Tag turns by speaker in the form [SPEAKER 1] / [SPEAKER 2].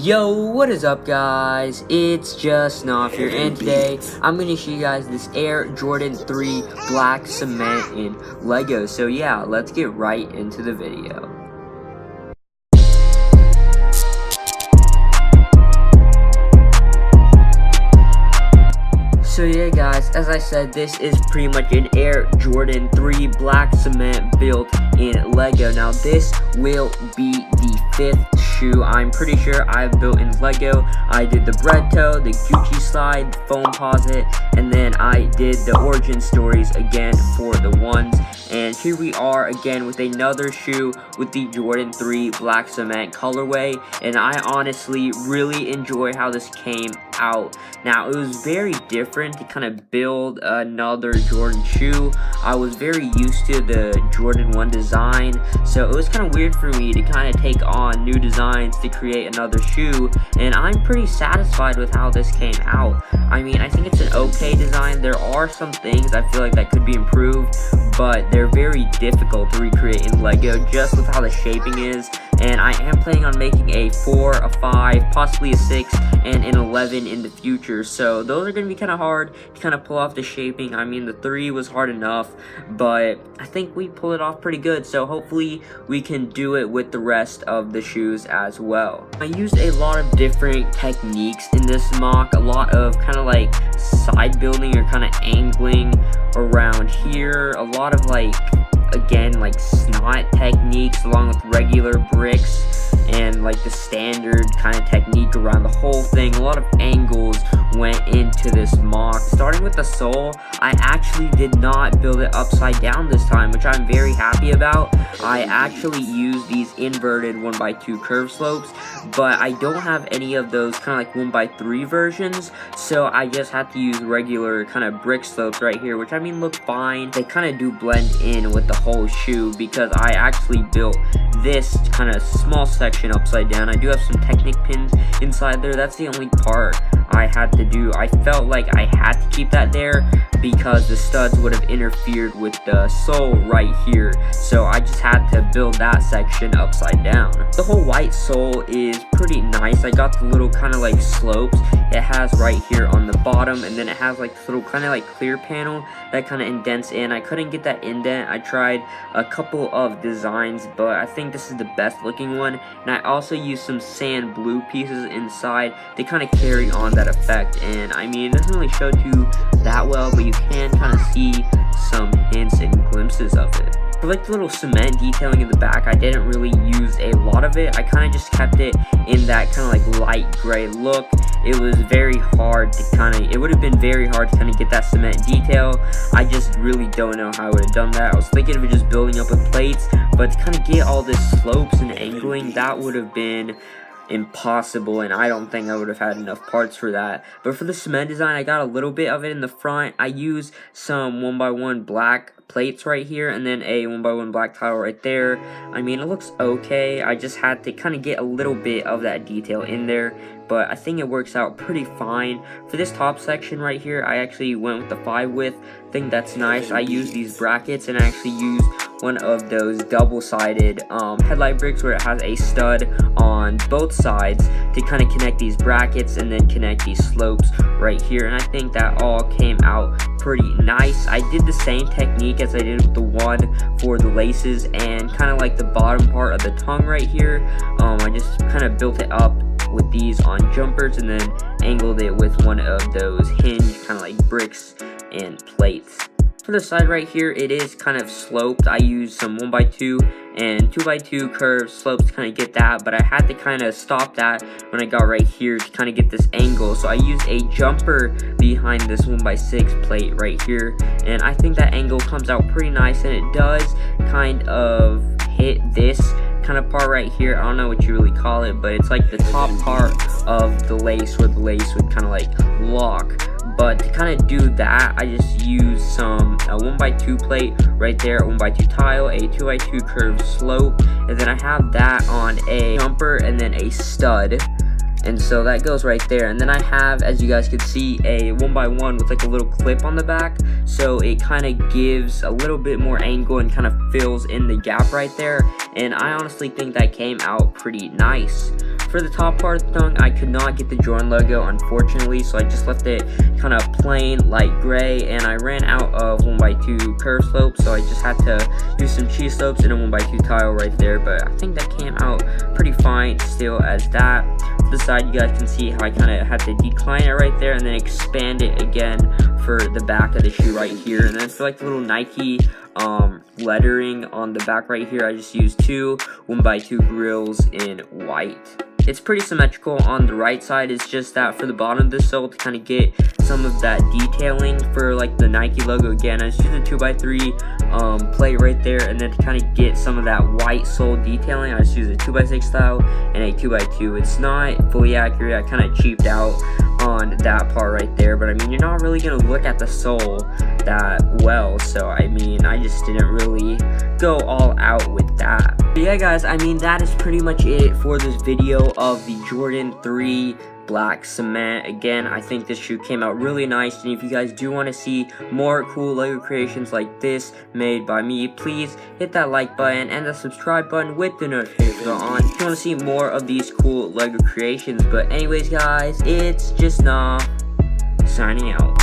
[SPEAKER 1] Yo, what is up guys? It's just Knopf here, and today I'm going to show you guys this Air Jordan 3 black cement in Lego. So yeah, let's get right into the video. So yeah guys, as I said, this is pretty much an Air Jordan 3 black cement built in Lego. Now this will be the 5th shoe I'm pretty sure I've built in Lego. I did the bread toe, the Gucci slide, the Foamposite, and then I did the origin stories again for the ones. And here we are again with another shoe with the Jordan 3 black cement colorway, and I honestly really enjoy how this came out. Now it was very different to kind of build another Jordan shoe. I was very used to the Jordan 1 design, so it was kind of weird for me to kind of take on new designs to create another shoe, and I'm pretty satisfied with how this came out. I mean, I think it's an okay design. There are some things I feel like that could be improved, but they're very difficult to recreate in Lego just with how the shaping is. And I am planning on making a 4, a 5, possibly a 6, and an 11 in the future. So those are going to be kind of hard to kind of pull off the shaping. I mean, the 3 was hard enough, but I think we pulled it off pretty good. So hopefully we can do it with the rest of the shoes as well. I used a lot of different techniques in this mock. A lot of kind of like side building or kind of angling around here. A lot of like, again, like snot techniques along with regular bricks and like the standard kind of technique around the whole thing. A lot of angles went into this mock. Starting with the sole, I actually did not build it upside down this time, which I'm very happy about. I actually used these inverted 1x2 curve slopes, but I don't have any of those kind of like 1x3 versions, so I just have to use regular kind of brick slopes right here, which I mean look fine. They kind of do blend in with the whole shoe because I actually built this kind of small section upside down. I do have some Technic pins inside there. That's the only part I had to do. I felt like I had to keep that there because the studs would have interfered with the sole right here, so I just had to build that section upside down. The whole white sole is pretty nice. I got the little kind of like slopes it has right here on the bottom, and then it has like this little kind of like clear panel that kind of indents in. I couldn't get that indent. I tried a couple of designs, but I think this is the best looking one, and I also used some sand blue pieces inside to kind of carry on that effect. And I mean, it doesn't really show you that well, but you can kind of see some hints and glimpses of it. For like the little cement detailing in the back, I didn't really use a lot of it. I kind of just kept it in that kind of like light gray look. It was very hard to it would have been very hard to kind of get that cement detail. I just really don't know how I would have done that. I was thinking of it just building up with plates, but to kind of get all this slopes and angling, that would have been impossible, and I don't think I would have had enough parts for that. But for the cement design, I got a little bit of it in the front. I used some 1x1 black plates right here, and then a 1x1 black tile right there. I mean, it looks okay. I just had to kind of get a little bit of that detail in there, but I think it works out pretty fine. For this top section right here, I actually went with the 5 width. I think that's nice. I used these brackets, and I actually used one of those double-sided headlight bricks where it has a stud on both sides to kind of connect these brackets and then connect these slopes right here, and I think that all came out pretty nice. I did the same technique as I did with the one for the laces and kind of like the bottom part of the tongue right here. I just kind of built it up with these on jumpers and then angled it with one of those hinge kind of like bricks and plates. For the side right here, it is kind of sloped. I used some 1x2 and 2x2 curved slopes to kind of get that, but I had to kind of stop that when I got right here to kind of get this angle. So I used a jumper behind this 1x6 plate right here, and I think that angle comes out pretty nice, and it does kind of hit this kind of part right here. I don't know what you really call it, but it's like the top part of the lace where the lace would kind of like lock. But to kind of do that, I just used a 1x2 plate right there, a 1x2 tile, a 2x2 curved slope, and then I have that on a jumper and then a stud. And so that goes right there. And then I have, as you guys can see, a 1x1 with like a little clip on the back, so it kind of gives a little bit more angle and kind of fills in the gap right there. And I honestly think that came out pretty nice. for the top part of the tongue, I could not get the Jordan logo, unfortunately, so I just left it kind of plain light gray, and I ran out of 1x2 curve slopes, so I just had to use some cheese slopes and a 1x2 tile right there, but I think that came out pretty fine still as that. To the side, you guys can see how I kind of had to decline it right there and then expand it again for the back of the shoe right here. And then for like the little Nike lettering on the back right here, I just used two 1x2 grills in white. It's pretty symmetrical on the right side. It's just that for the bottom of the sole, to kind of get some of that detailing for like the Nike logo, again, I just used a 2x3 plate right there, and then to kind of get some of that white sole detailing, I just used a 2x6 style and a 2x2. It's not fully accurate. I kind of cheaped out on that part right there, but I mean, you're not really gonna look at the sole that well, so I mean, I just didn't really go all out with that. But yeah guys, I mean, that is pretty much it for this video of the Jordan 3 black cement. Again, I think this shoe came out really nice, and if you guys do want to see more cool Lego creations like this made by me, please hit that like button and the subscribe button with the notifications on if you want to see more of these cool Lego creations. But anyways guys, it's just signing out.